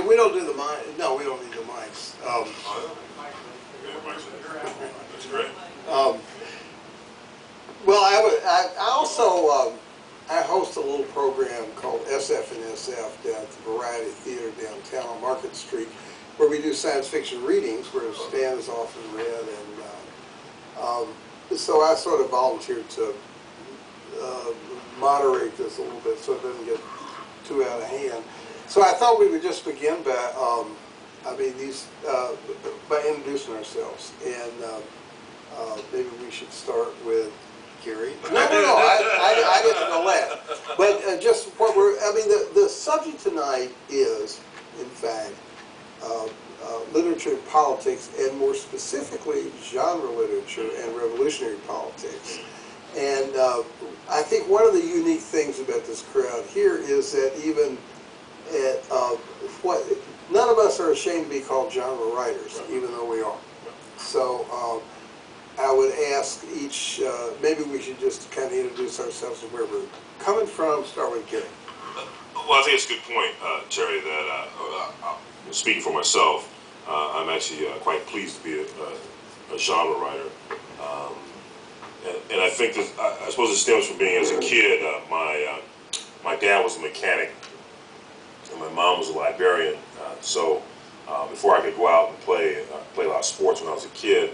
We don't do the mic. No, we don't need the mics. That's great. Well, I also I host a little program called SF and SF down at the Variety Theater downtown on Market Street, where we do science fiction readings, where Stan is often read, and so I sort of volunteered to moderate this a little bit so it doesn't get too out of hand. So I thought we would just begin by, by introducing ourselves, and maybe we should start with Gary. No, I didn't know that. But just what the subject tonight is, in fact, literature and politics, and more specifically, genre literature and revolutionary politics. And I think one of the unique things about this crowd here is that even at none of us are ashamed to be called genre writers, even though we are. So I would ask each, maybe we should just kind of introduce ourselves and where we're coming from. Start with Gary. Well, I think it's a good point, Terry, that speaking for myself, I'm actually quite pleased to be a genre writer. And I think that, I suppose it stems from being, as a kid, my dad was a mechanic and my mom was a librarian. So before I could go out and play a lot of sports when I was a kid,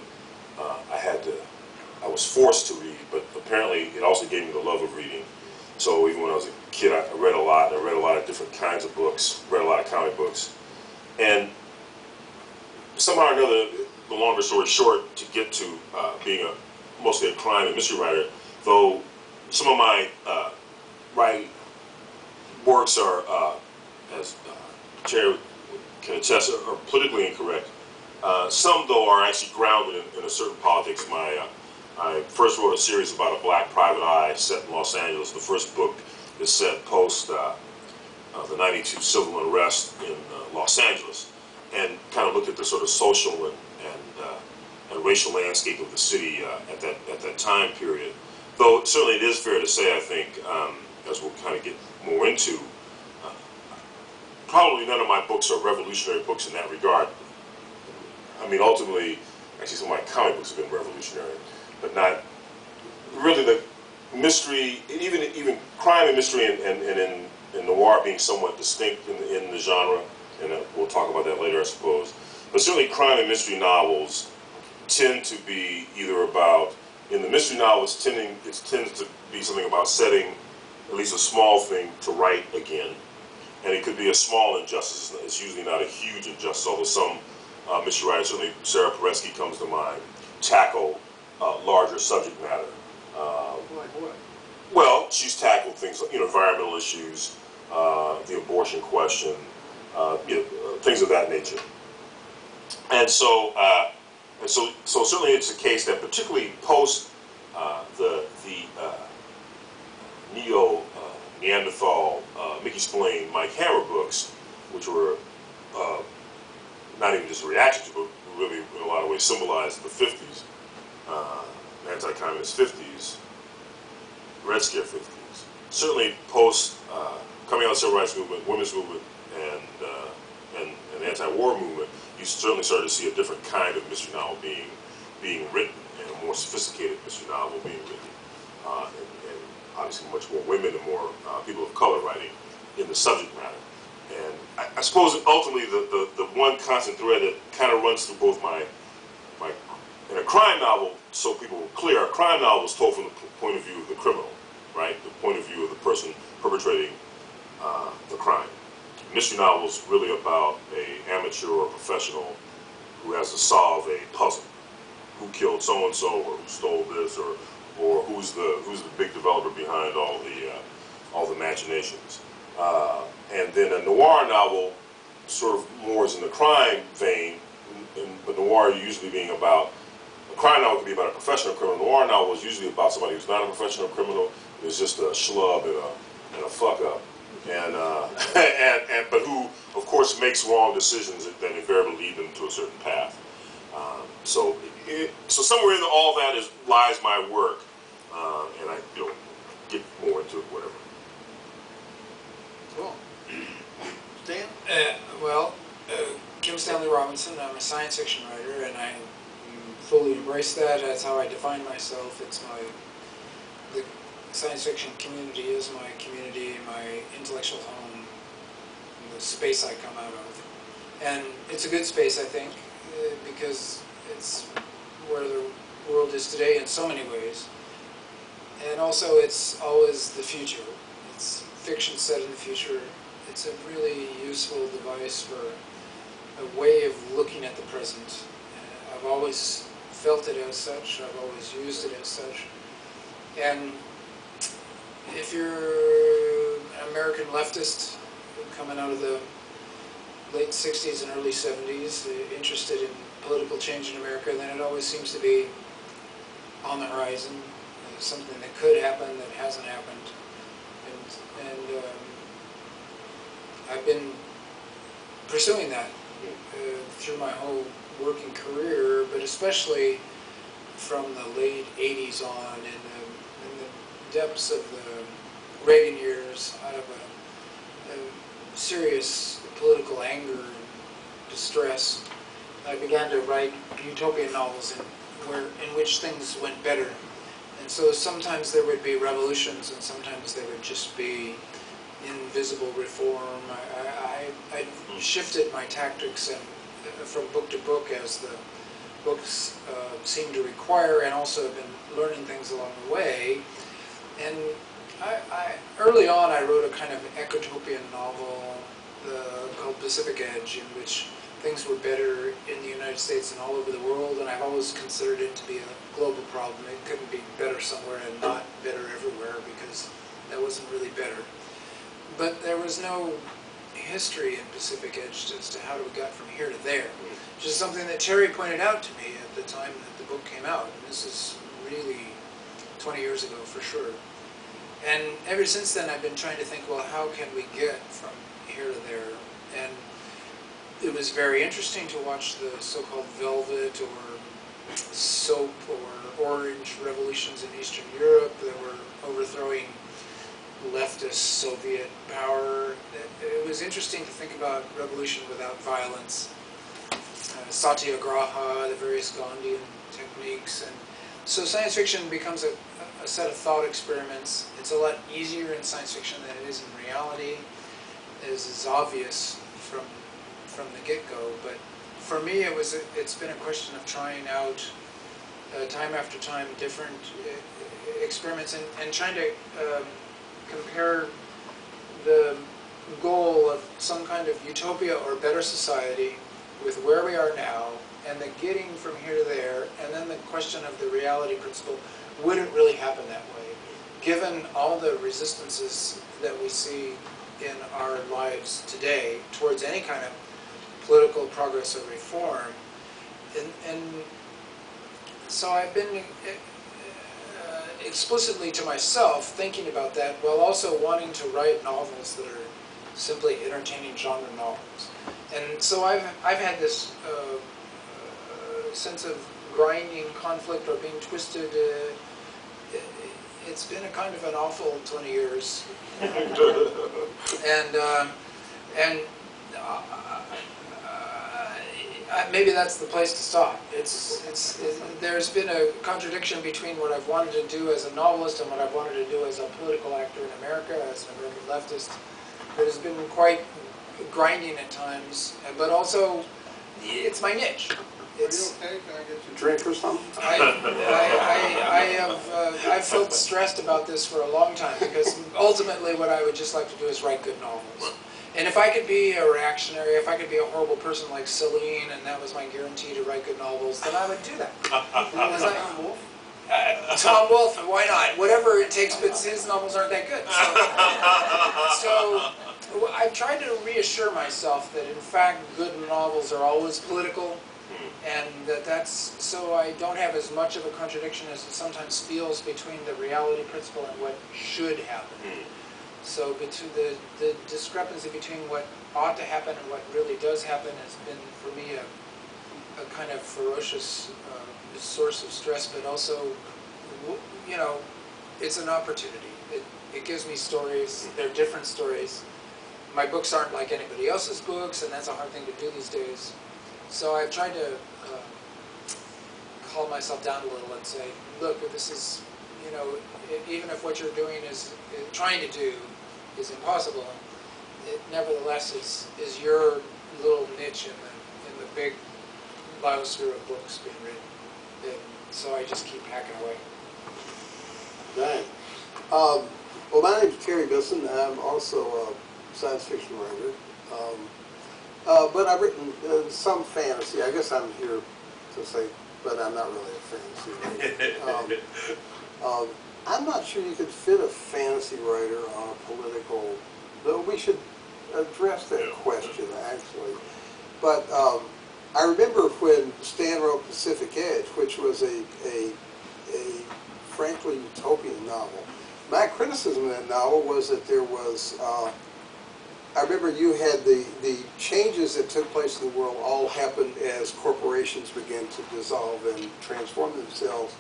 I was forced to read, but apparently it also gave me the love of reading. So even when I was a kid, I read a lot. I read a lot of different kinds of books, read a lot of comic books. And somehow or another, the longer story short, to get to being mostly a crime and mystery writer, though some of my writing works are, as Terry can attest, are politically incorrect. Some, though, are actually grounded in a certain politics. I first wrote a series about a black private eye set in Los Angeles. The first book is set post the '92 civil unrest in Los Angeles, and kind of looked at the sort of social and racial landscape of the city at that time period. Though certainly it is fair to say, I think, as we'll kind of get more into, probably none of my books are revolutionary books in that regard. I mean, ultimately, actually some of my comic books have been revolutionary, but not really. The mystery, even crime and mystery and noir being somewhat distinct in the genre, and we'll talk about that later, I suppose. But certainly crime and mystery novels tend to be either about, in the mystery novels, it tends to be something about setting at least a small thing to right again. And it could be a small injustice. It's usually not a huge injustice, although some mystery writers, certainly Sarah Paretsky comes to mind, tackle larger subject matter. Like what? Well, she's tackled things like, environmental issues, the abortion question, things of that nature. And so certainly it's a case that, particularly post the Neanderthal, Mickey Spillane, Mike Hammer books, which were not even just a reaction to, but really in a lot of ways symbolized the 50s, anti-communist 50s, Red Scare 50s. Certainly post coming out of the civil rights movement, women's movement, and the anti-war movement, you certainly started to see a different kind of mystery novel being written, and a more sophisticated mystery novel being written, and obviously much more women and more people of color writing in the subject matter. And I suppose ultimately the one constant thread that kind of runs through both my in a crime novel, so people were clear, a crime novel is told from the point of view of the criminal, right? The point of view of the person perpetrating the crime. Mystery novel is really about an amateur or professional who has to solve a puzzle. Who killed so-and-so, or who stole this, or who's the big developer behind all the machinations. And then a noir novel sort of more is in the crime vein, but noir usually being about, a crime novel can be about a professional criminal. A noir novel is usually about somebody who's not a professional criminal, who's just a schlub and a fuck up, but who, of course, makes wrong decisions that invariably lead them to a certain path. So somewhere in all that lies my work, and I get more into it, whatever. Cool. Stan? Well, Robinson. I'm a science fiction writer, and I fully embrace that. That's how I define myself. The science fiction community is my community, my intellectual home, the space I come out of. And it's a good space, I think, because it's where the world is today in so many ways. And also, it's always the future. It's fiction set in the future. It's a really useful device for a way of looking at the present. I've always felt it as such. I've always used it as such. And if you're an American leftist coming out of the late 60s and early 70s, interested in political change in America, then it always seems to be on the horizon, something that could happen that hasn't happened. And I've been pursuing that through my whole working career, but especially from the late 80s on, in the depths of the Reagan years, out of a serious political anger and distress, I began to write utopian novels in which things went better. And so sometimes there would be revolutions, and sometimes there would just be invisible reform. I shifted my tactics and from book to book as the books seemed to require, and also have been learning things along the way. And early on I wrote a kind of ecotopian novel called Pacific Edge, in which things were better in the United States and all over the world, and I've always considered it to be a global problem. It couldn't be better somewhere and not better everywhere, because that wasn't really better. But there was no history in Pacific Edge as to how we got from here to there, which is something that Terry pointed out to me at the time that the book came out. And this is really 20 years ago for sure. And ever since then I've been trying to think, well, how can we get from here to there? And it was very interesting to watch the so-called velvet or soap or orange revolutions in Eastern Europe that were overthrowing leftist Soviet power. It was interesting to think about revolution without violence. Satyagraha, the various Gandhian techniques. And so science fiction becomes a set of thought experiments. It's a lot easier in science fiction than it is in reality. As is obvious from the get-go, but for me it's been a question of trying out time after time different experiments and trying to compare the goal of some kind of utopia or better society with where we are now, and the getting from here to there, and then the question of the reality principle. Would it really happen that way? Given all the resistances that we see in our lives today towards any kind of political progress or reform, and so I've been explicitly to myself thinking about that, while also wanting to write novels that are simply entertaining genre novels. And so I've had this sense of grinding conflict or being twisted. It's been a kind of an awful 20 years, and maybe that's the place to stop. There's been a contradiction between what I've wanted to do as a novelist and what I've wanted to do as a political actor in America, as an American leftist, that has been quite grinding at times, but also it's my niche. Are you okay? Can I get you a drink or something? I've felt stressed about this for a long time, because ultimately what I would just like to do is write good novels. And if I could be a reactionary, if I could be a horrible person like Celine, and that was my guarantee to write good novels, then I would do that. Tom Wolfe, why not? Whatever it takes, but his novels aren't that good. So I've tried to reassure myself that in fact good novels are always political, and that's so I don't have as much of a contradiction as it sometimes feels between the reality principle and what should happen. So between the discrepancy between what ought to happen and what really does happen has been, for me, a kind of ferocious source of stress, but also, you know, it's an opportunity. It gives me stories. They're different stories. My books aren't like anybody else's books, and that's a hard thing to do these days. So I've tried to calm myself down a little and say, look, this is, you know, even if what you're doing is trying to do is impossible, it nevertheless is your little niche in the big biosphere of books being written. So I just keep hacking away. Dang. Well, my name's TerryBisson. I'm also a science fiction writer. But I've written some fantasy. I guess I'm here to say, but I'm not really a fantasy writer. I'm not sure you could fit a fantasy writer on a political, though we should address that question, actually. But I remember when Stan wrote Pacific Edge, which was a frankly utopian novel. My criticism of that novel was that there was, I remember you had the changes that took place in the world all happened as corporations began to dissolve and transform themselves.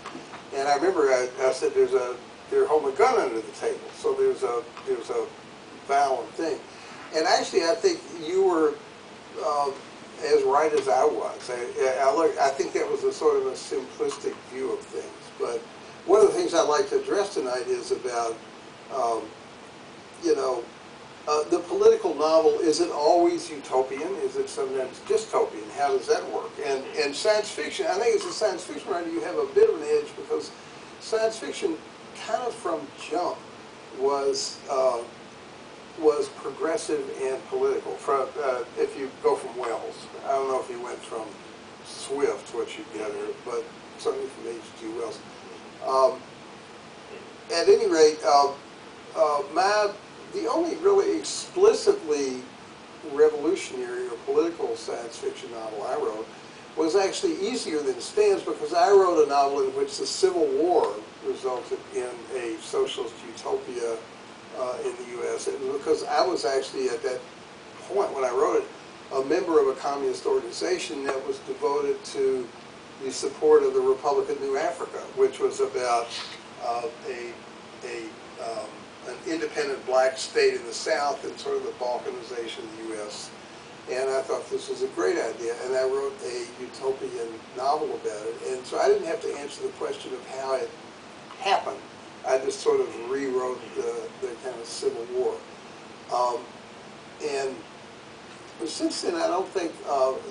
And I remember I said they're holding a gun under the table, so there's a violent thing. And actually, I think you were as right as I was. I think that was a sort of a simplistic view of things. But one of the things I'd like to address tonight is about, you know, the political novel. Is it always utopian? Is it sometimes dystopian? How does that work? And science fiction, I think as a science fiction writer, you have a bit of an edge because science fiction, kind of from jump, was progressive and political. From if you go from Wells, I don't know if you went from Swift, what you get, but certainly from H.G. Wells. At any rate, the only really explicitly revolutionary or political science fiction novel I wrote was actually easier than Stan's, because I wrote a novel in which the Civil War resulted in a socialist utopia in the U.S. It was because I was actually at that point when I wrote it a member of a communist organization that was devoted to the support of the Republic of New Africa, which was about an independent black state in the South and sort of the balkanization of the U.S. And I thought this was a great idea, and I wrote a utopian novel about it. And so I didn't have to answer the question of how it happened. I just sort of rewrote the kind of Civil War. And since then, I don't think,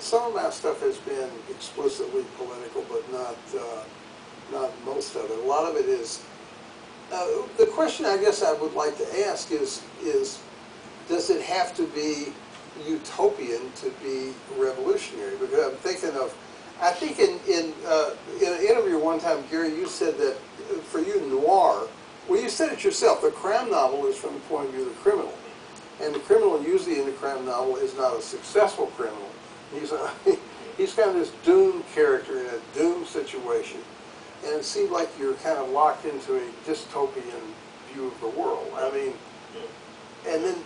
some of my stuff has been explicitly political, but not most of it. A lot of it is, the question I guess I would like to ask is does it have to be utopian to be revolutionary? Because I'm thinking of, I think in an interview one time, Gary, you said that for you, noir, well, you said it yourself, the crime novel is from the point of view of the criminal. And the criminal usually in the crime novel is not a successful criminal. He's kind of this doomed character in a doomed situation. And it seemed like you're kind of locked into a dystopian view of the world. I mean, and then,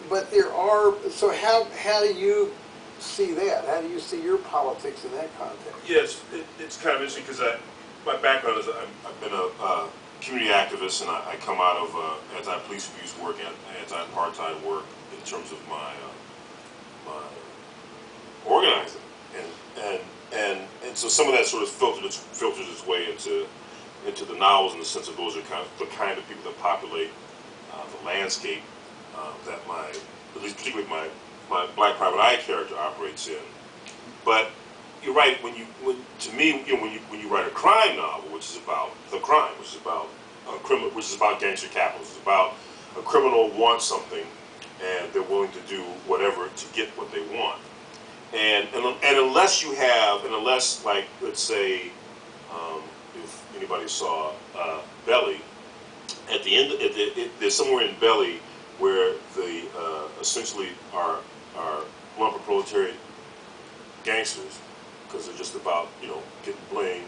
but there are, so how do you see that? How do you see your politics in that context? Yes, it's kind of interesting because my background is I've been a community activist, and I come out of anti-police abuse work and anti-apartheid work in terms of my organizing, and so some of that sort of filtered its way into the novels in the sense of those are the kind of people that populate the landscape that at least particularly my Black Private Eye character operates in. But you're right, when you write a crime novel, which is about the crime, which is about a criminal, which is about gangster capitalism, it's about a criminal wants something and they're willing to do whatever to get what they want. And unless you have, and unless, like, let's say, if anybody saw Belly, at the end, there's somewhere in Belly where the essentially are lumper proletariat gangsters, because they're just about, you know, getting bling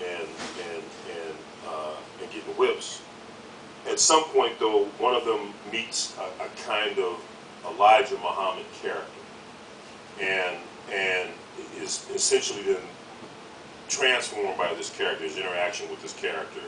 and getting whips. At some point, though, one of them meets a kind of Elijah Muhammad character, and is essentially then transformed by this character, his interaction with this character,